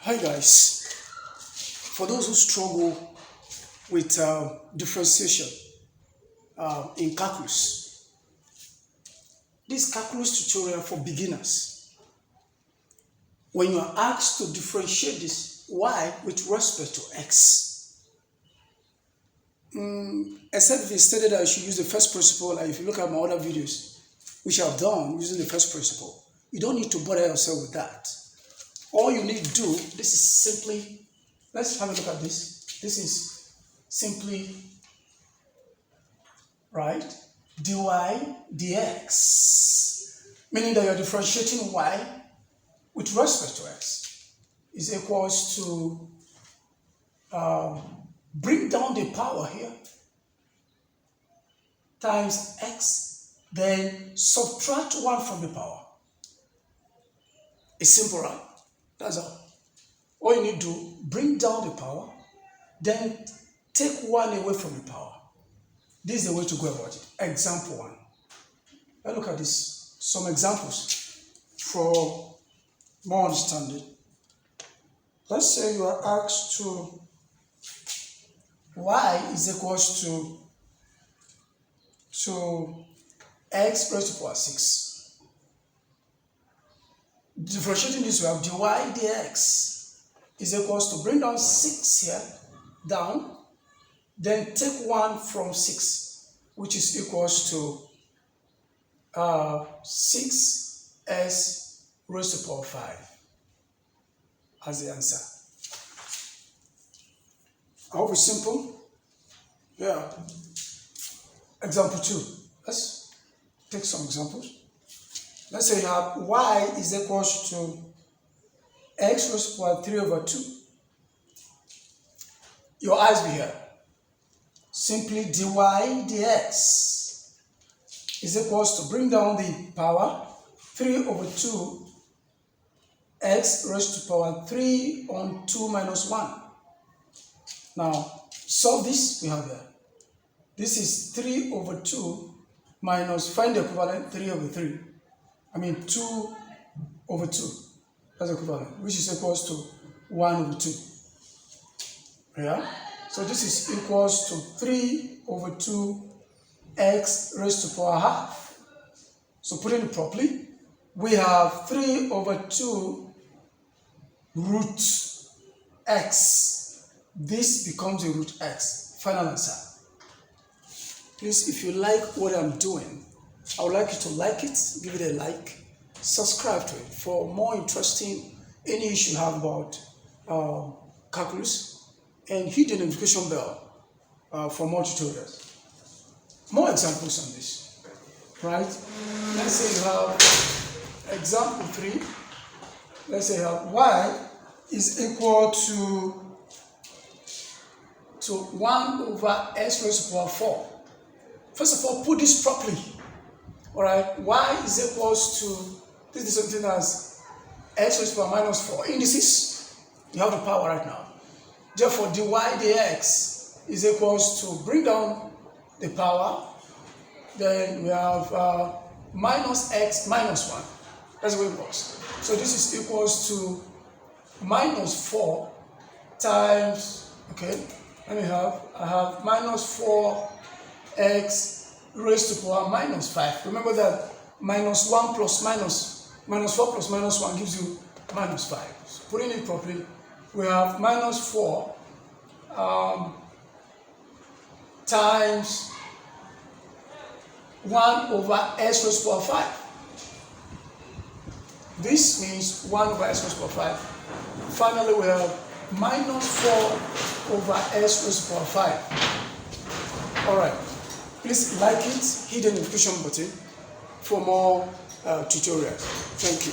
Hi guys, for those who struggle with differentiation in calculus, this calculus tutorial for beginners, when you are asked to differentiate this y with respect to x, except if it's stated that you should use the first principle, and if you look at my other videos, which I've done using the first principle, you don't need to bother yourself with that. All you need to do, this is simply, let's have a look at this. This is simply, right, dy dx, meaning that you're differentiating y with respect to x is equals to, bring down the power here, times x, then subtract 1 from the power. It's simple, right? That's all. All you need to do, bring down the power, then take 1 away from the power. This is the way to go about it. Example 1. Let's look at this. Some examples for more understanding. Let's say you are asked to y is equals to x raised to the power 6. Differentiating this, we have dy dx is equals to bring down 6 here, down, then take 1 from 6, which is equals to 6s raised to the power 5 as the answer. I hope it's simple. Yeah. Example 2. Let's take some examples. Let's say you have y is equals to x raised to the power 3 over 2. Your eyes be here. Simply dy dx is equals to bring down the power 3 over 2 x raised to the power 3 on 2 minus 1. Now, solve this we have here. This is 3 over 2 minus, find the equivalent, 3 over 3. 2 over 2. That's equivalent, which is equals to 1 over 2. Yeah? So this is equals to 3 over 2 x raised to the power half. So putting it properly, we have 3 over 2 root x. This becomes a root x. Final answer. Please, if you like what I'm doing, I would like you to like it, give it a like, subscribe to it for more interesting, any issue you have about calculus, and hit the notification bell for more tutorials. More examples on this, right? Let's say you have example 3. Let's say you have y is equal to 1 over s raised to the power 4. First of all, put this properly. Alright, y is equals to, this is the same thing as x raised to the power minus 4. Indices, you have the power right now. Therefore, dy dx is equals to bring down the power. Then we have minus x minus 1. That's the way it works. So this is equals to minus 4 times, okay, I have minus 4x raised to the power minus 5. Remember that minus 1 plus minus 4 plus minus 1 gives you minus 5. So putting it properly, we have minus 4 times 1 over s raised to the power 5. This means 1 over s raised to the power 5. Finally, we have minus 4 over s raised to the power 5. All right. Please like it, hit the notification button for more tutorials. Thank you.